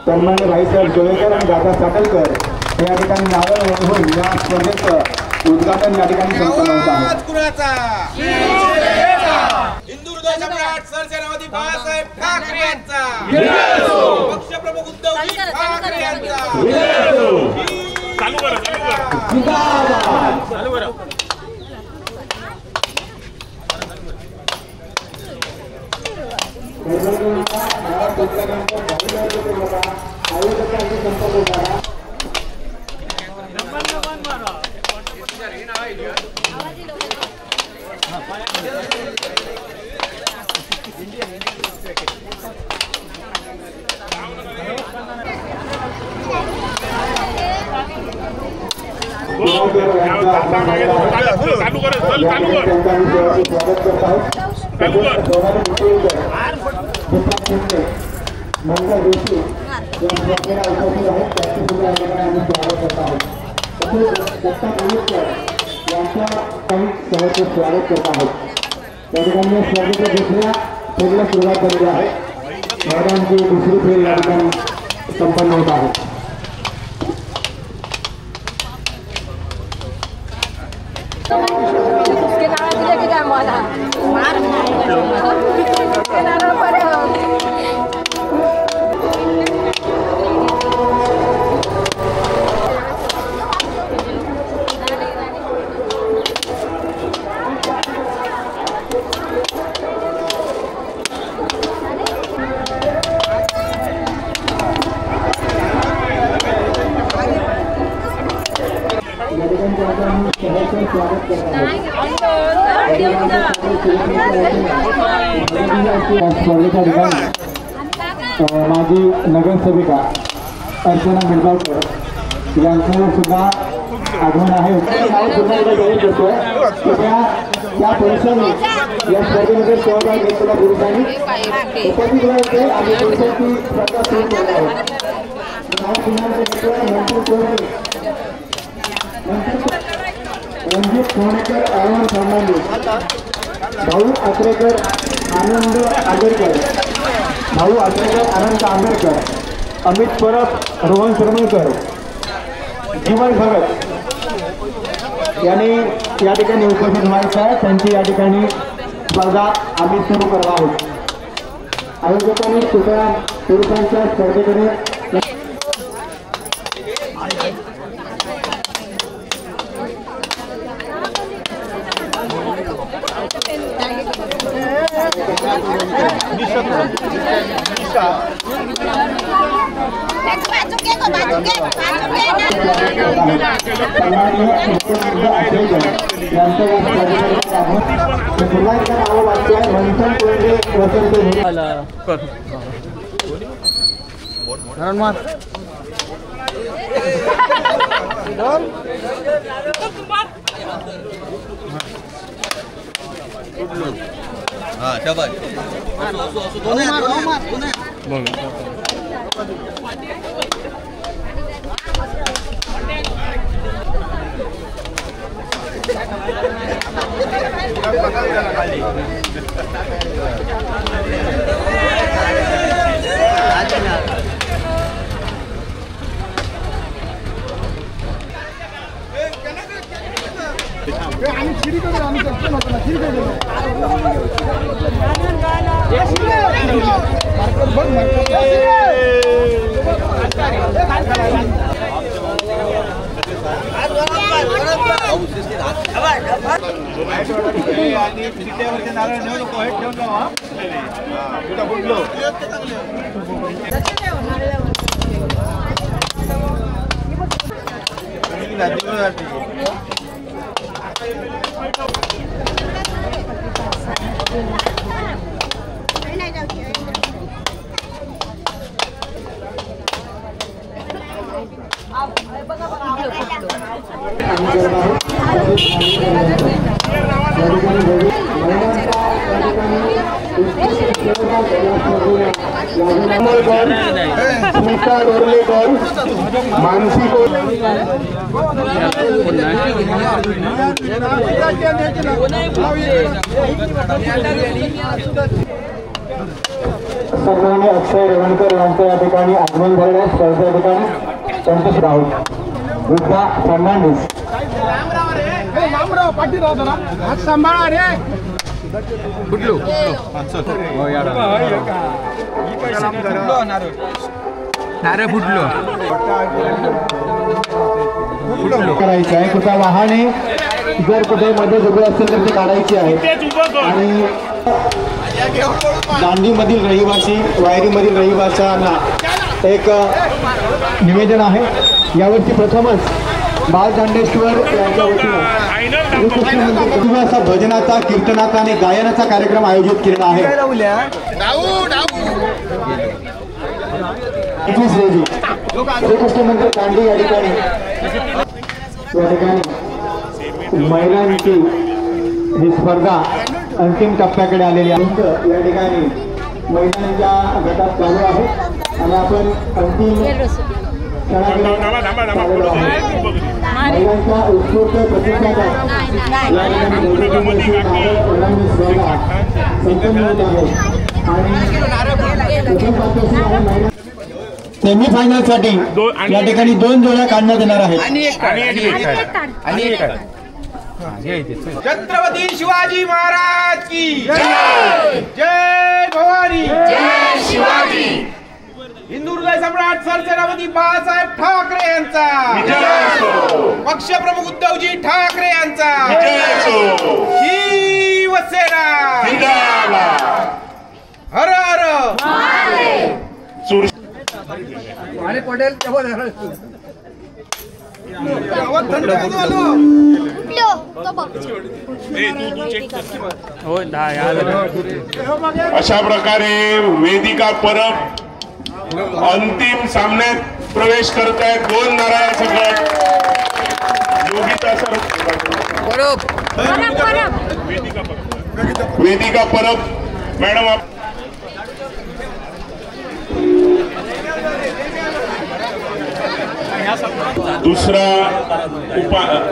सन्मान्य भाईसाहेब जोळेकर आणि दादा साटलकर या ठिकाणी नारळ होऊन या स्पर्धेचं उद्घाटन या ठिकाणी संपन्न होत आहे। हिंदू हृदय सम्राट सरसेनापती बाळासाहेब ठाकरे यांचा पक्षप्रमुख उद्धवजी ठाकरे यांचा चालू करा चालू करा। स्वागत करता आहोत। त्या ठिकाणी स्पर्धेच्या दुसऱ्या फेरीला सुरुवात झालेली आहे। मैदानाची दुसरी फेरी या ठिकाणी संपन्न होत आहे। माजी नगरसेविका अर्चना मिरगावकर यांचं सुद्धा आगमन आहे। त्या पुरुषांनी या स्पर्धेमध्ये सहभाग घेतलेल्या पुरुषांनी उपस्थित आणि पुरुषांची स्पर्धा सुरू केली आहे। रणजित सोनेकर अरुण फर्नांडिस, भाऊ आचरेकर आनंद आगरकर, भाऊ आचरेकर अनंत आंबेडकर, अमित परब रोहन सरमलकर, जीवन भगत यांनी या ठिकाणी उपस्थित व्हायचं आहे। त्यांची या ठिकाणी स्पर्धा आम्ही सुरू करत आहोत। आयोजकांनी कृपया पुरुषांच्या स्पर्धेकडे हाँ शाबाश स्मिता डोरलेकर, मानसी सर्वांनी अक्षय रेवणकर यांच्या या ठिकाणी आगमन झालेल्या स्पर्धे ठिकाणी संतोष राऊत, बुद्धा फर्नांडिस. सांभाळा रे बुडलो नारे बुडलो करायचं आहे. कुठं वाहने जर कुठे मध्ये उभे असेल तर ते काढायचे आहे. आणि दांडीमधील रहिवासी, वायरीमधील रहिवाशांना एक निवेदन आहे. यावर्षी प्रथमच बालदांडेश्वर यांच्या वतीनं असा भजनाचा, कीर्तनाचा आणि गायनाचा कार्यक्रम आयोजित केलेला आहे. 21 रोजी श्रीकृष्ण मंदिर दांडी या ठिकाणी महिलांची ही स्पर्धा अंतिम टप्प्याकडे आलेली आहे. या ठिकाणी महिलांच्या गटात चालू आहे आणि आपण अंतिम महिलांच्या उत्स्फूर्त प्रतिसादात या ठिकाणी संपन्न होत आहे. सेमीफायनल साठी या ठिकाणी 2 जोड्या काढण्यात येणार आहेत. छत्रपती शिवाजी महाराज की जय. जय भवानी, जय शिवाजी. हिंदू हृदय सम्राट सरसेनापती बाळासाहेब ठाकरे यांचा, पक्षप्रमुख उद्धवजी ठाकरे यांचा, शिवसेना हर हर. पटेल अशा प्रकारे वेदिका परब अंतिम सामन्यात प्रवेश करत आहेत. 2 नारळाचं गट योगिता सर वेदिका परब मॅडम. दुसरा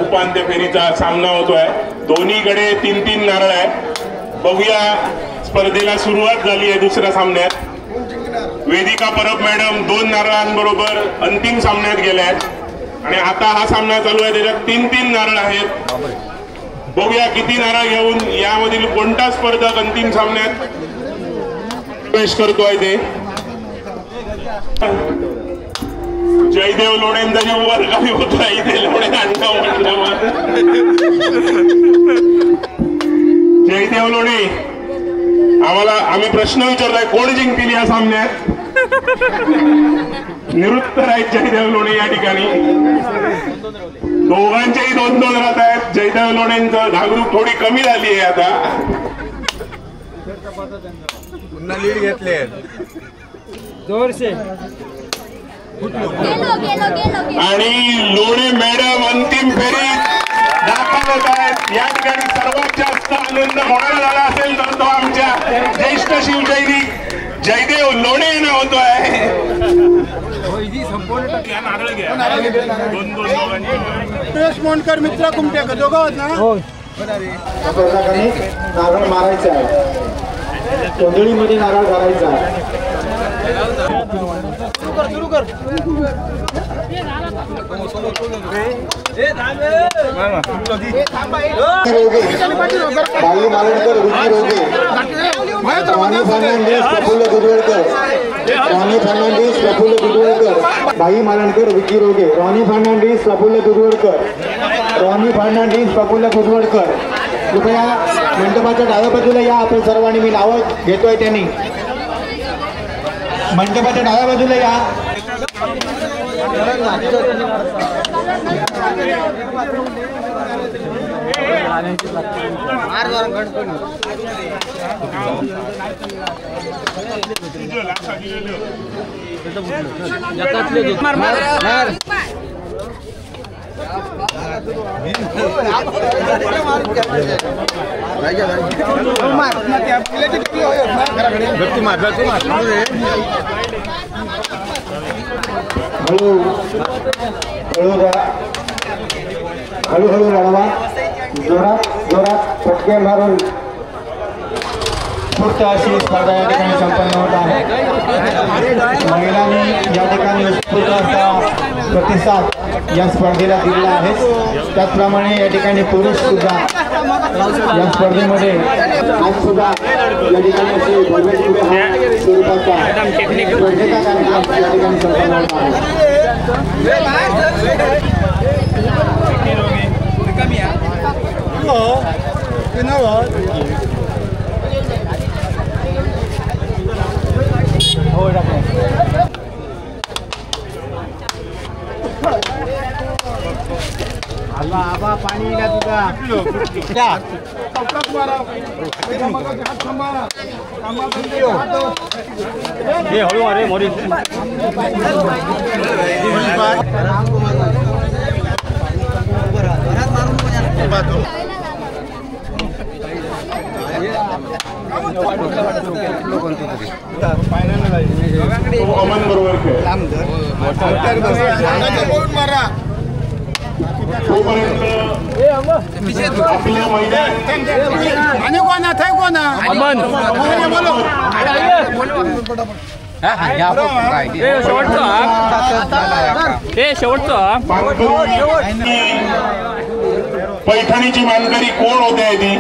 उपांत्य फेरीचा सामना होतोय. दोन्हीकडे 3-3 नारळ आहे. बघूया, स्पर्धेला सुरुवात झाली आहे. दुसऱ्या सामन्यात वेदिका परब मॅडम 2 नारळांबरोबर अंतिम सामन्यात गेल्या आहेत आणि आता हा सामना चालू आहे. त्याच्यात 3-3 नारळ आहेत. बघूया किती नारळ घेऊन यामधील कोणता स्पर्धक अंतिम सामन्यात प्रवेश करतोय ते. जयदेव लोणेंचा जे वर्गावी होता इथे लोणे आणगाव म्हटल्यावर जयदेव लोणे आम्ही प्रश्न विचारलाय, कोण जिंकतील या सामन्यात? निरुत्तर आहेत जयदेव लोणे या ठिकाणी. दोघांचेही 2-2 राहत आहेत. जयदेव लोणेंचं घागरूक थोडी कमी झाली आहे आता. पुन्हा लीड घेतले जोरसे. आणि लोणे मॅडम अंतिम फेरीत दाखल होत आहेत. या ठिकाणी सर्वात जास्त आनंद कोणाला झाला असेल तर तो आमच्या ज्येष्ठ शिवसैनिक जयदेव लोणे यांना होतोय. मोंडकर मित्र कुमटेकर दोघं होत ना. नारळ मारायचं आहे. कोंदळीमध्ये नारळ घालायचा आहे. सुरू कर. बाई मालणकर, विकी रोगे, रॉनी फर्नांडिस, प्रफुल्ल दुधवडकर, रॉनी फर्नांडिस, प्रफुल्ल दुधवडकर. बाई मालणकर, विकी रोगे, रॉनी फर्नांडिस, प्रफुल्ल दुधवडकर, रॉनी फर्नांडिस, प्रफुल्ल दुधवडकर. कृपया मंडपाच्या डाव्या बाजूला या. आपण सर्वांनी, मी नावं घेतोय त्यांनी, मंडपाच्या डाव्या बाजूला या. हळूहळू लढवा, जोरात जोरात फटके मारून स्फूर्त अशी स्पर्धा या ठिकाणी संपन्न होत आहे. महिलांनी या ठिकाणी उत्स्फूर्त असा प्रतिसाद या स्पर्धेला दिलेला आहे. त्याचप्रमाणे या ठिकाणी पुरुष सुद्धा या स्पर्धेमध्ये आज सुद्धा या ठिकाणी स्वरूपाचा स्पर्धेचा कार्यक्रम या ठिकाणी संपन्न होत आहे. आबा पाणी ना तुझा हळू अरे मोरी अमन बरोबर आपल्या पैठणीची मानकरी कोण होते ती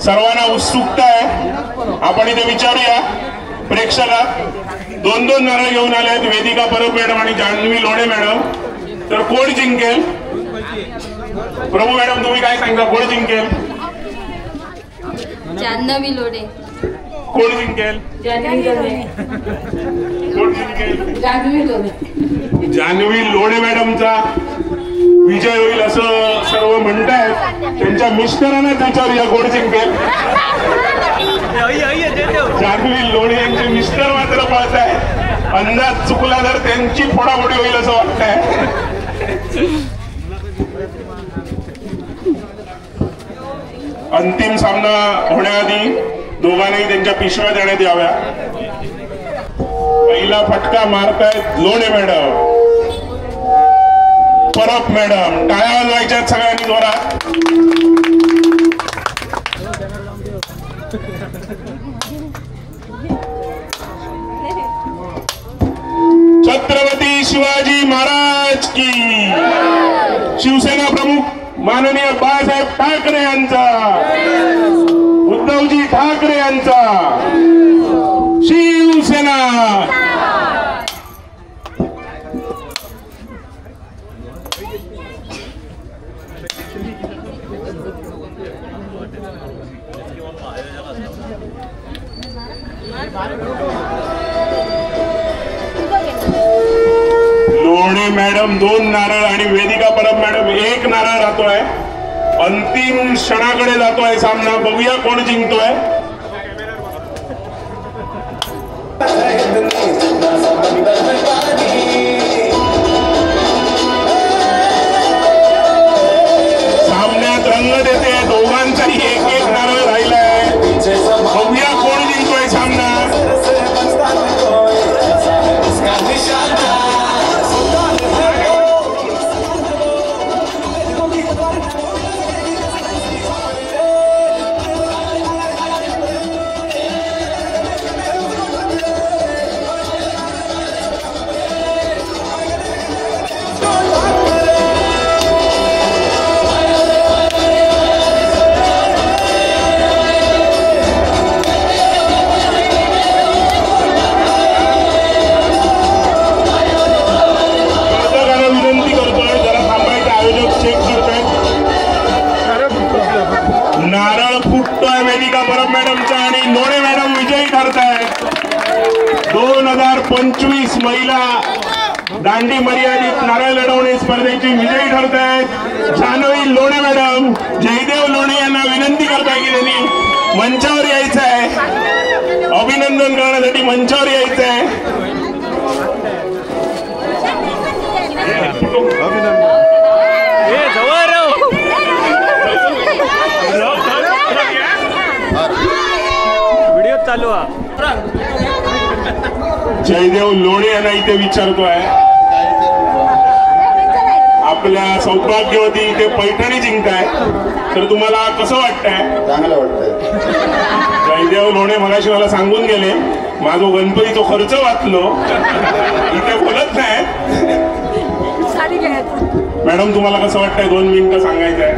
सर्वांना उत्सुकता आहे. आपण इथे विचारूया प्रेक्षका. दोन दोन नारळ घेऊन आले आहेत वेदिका परब मॅडम आणि जान्हवी लोणे मॅडम. तर कोण जिंकेल? प्रभू मॅडम तुम्ही काय सांगा, कोण जिंकेल? जान्हवी लोणे. कोण जिंकेल? कोण जिंकेल? जान्हवी लोणे मॅडमचा विजय होईल असं सर्व म्हणतायत. त्यांच्या मिस्टरांनाच विचारूया कोण जिंकेल. जान्हवी लोणे यांचे मिस्टर मात्र पळत आहे. अंदाज चुकला तर त्यांची फोडाफोडी होईल असं वाटतंय. अंतिम सामना होण्याआधी दोघांनाही त्यांच्या पिशव्या देण्यात याव्या. पहिला फटका मारतायत लोणे मॅडम, परब मॅडम. टाळ्या वाजवायच्यात सगळ्यांनी जोरात. छत्रपती शिवाजी महाराज की. शिवसेना प्रमुख माननीय बाळासाहेब ठाकरे यांचा, उद्धवजी ठाकरे यांचा, शिवसेना. लोणे मॅडम 2 नारळ आणि वेदिका परब मॅडम 1 नारळ राहतोय. अंतिम क्षणाकडे जातोय सामना. बघूया कोण जिंकतोय. सामन्यात रंग देते. दोघांचाही 1-1 नारळ राहिलाय. बघूया कोण जिंकतोय सामना. नारळ फुटतोय वेदिका परब मॅडमचा आणि लोणे मॅडम विजयी ठरतायत. 2025 महिला दांडी मर्यादित नारळ लढवणे स्पर्धेची विजयी ठरतायत जान्हवी लोणे मॅडम. जयदेव लोणे यांना विनंती करताय की त्यांनी मंचावर यायचं आहे. अभिनंदन करण्यासाठी मंचावर यायचं आहे. अभिनंदन. जयदेव लोणे यांना इथे विचारतोय, आपल्या सौभाग्यवती इथे पैठणी जिंकताय, तर तुम्हाला कसं वाटतंय? चांगलं वाटतंय. जयदेव लोणे मगाशी मला सांगून गेले, माझा गणपतीचा खर्च वाचलो, इथे बोलत नाही. मॅडम तुम्हाला कसं वाटतंय? 2 मिनिटं सांगायचंय.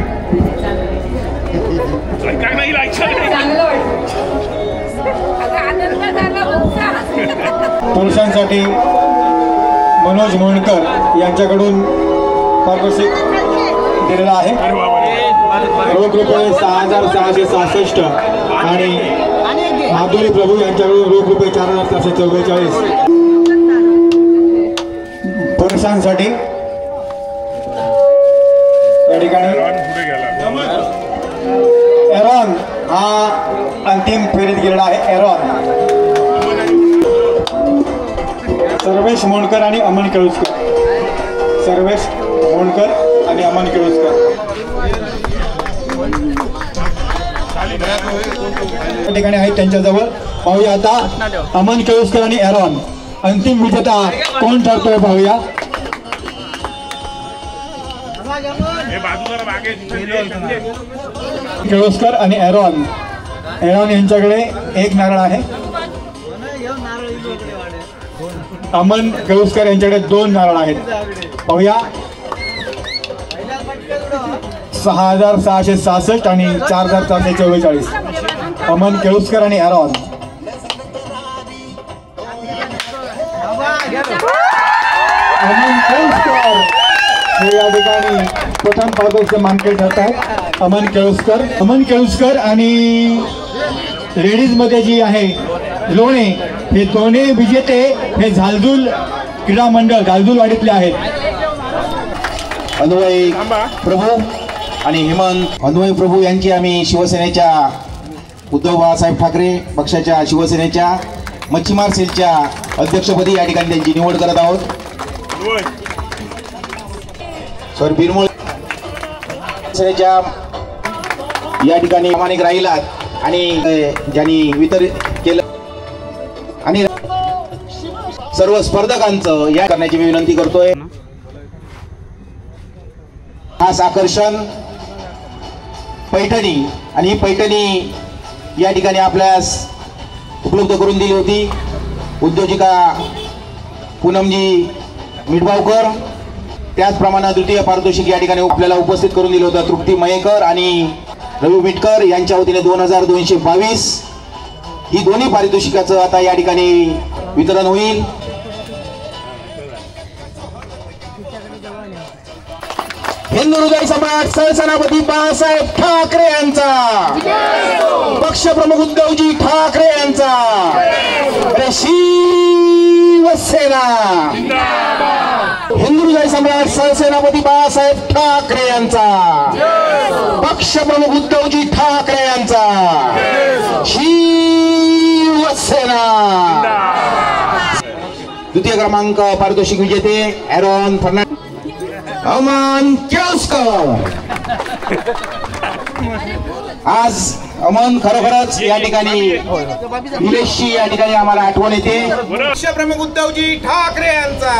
पुरुषांसाठी मनोज मोहनकर यांच्याकडून पारितोषिक दिलेलं आहे. रोख रुपये 6,666 आणि माधुरी प्रभू यांच्याकडून रोख रुपये 4,444. पुरुषांसाठी या ठिकाणी एरॉन हा अंतिम फेरीत गेलेला आहे. एरॉन सर्वेश मोणकर आणि अमन केळुसकर. सर्वेश मोणकर आणि अमन केळुसकर या ठिकाणी आहेत त्यांच्याजवळ. पाहूया आता अमन केळुसकर आणि एरॉन अंतिम विजेता कोण ठरतोय पाहूया. केळुसकर आणि एरॉन. एरॉन यांच्याकडे 1 नारळ आहे. अमन केळुसकर यांच्याकडे 2 नारळ आहेत. पाहूया 6,666 आणि 4,444. अमन केळुसकर आणि एरॉन. अमन केळुसकर हे या ठिकाणी प्रथम पारितोषिक मानकरी ठरत आहेत. अमन केळुसकर आणि लेडीज मध्ये जी आहे लोणे, हे दोन्ही विजेते हे झालझुल क्रीडा मंडळ झालझुलवाडीतले आहेत. अन्वय प्रभू आणि हेमंत अन्वय प्रभू यांची आम्ही शिवसेनेच्या उद्धव बाळासाहेब ठाकरे पक्षाच्या शिवसेनेच्या मच्छीमार सेलच्या अध्यक्षपदी या ठिकाणी त्यांची निवड करत आहोत. सर बिरमोळ सेनेच्या या ठिकाणी प्रामाणिक राहिलात आणि ज्यांनी वितरित केलं आणि सर्व स्पर्धकांचं या करण्याची मी विनंती करतोय. खास आकर्षण पैठणी, आणि ही पैठणी या ठिकाणी आपल्यास उपलब्ध करून दिली होती उद्योजिका पूनमजी मिठबावकर. त्याचप्रमाणे द्वितीय पारितोषिक या ठिकाणी आपल्याला उपस्थित करून दिलं होतं तृप्ती मयेकर आणि रवी मिटकर यांच्या वतीने 2,222. ही दोन्ही पारितोषिकाचं आता या ठिकाणी वितरण होईल. हिंदू हृदय सम्राट सरसेनापती बाळासाहेब ठाकरे यांचा, पक्षप्रमुख उद्धवजी ठाकरे यांचा, शिवसेना. हिंदू हृदय सम्राट सरसेनापती बाळासाहेब ठाकरे यांचा, पक्षप्रमुख उद्धवजी ठाकरे यांचा, शिवसेना. द्वितीय क्रमांक पारितोषिक विजेते एरॉन फर्नांडिस, अमन केळुसकर. आज अमन खरोखरच या ठिकाणी निलेशची या ठिकाणी आम्हाला आठवण येते. पक्षप्रमुख उद्धवजी ठाकरे यांचा.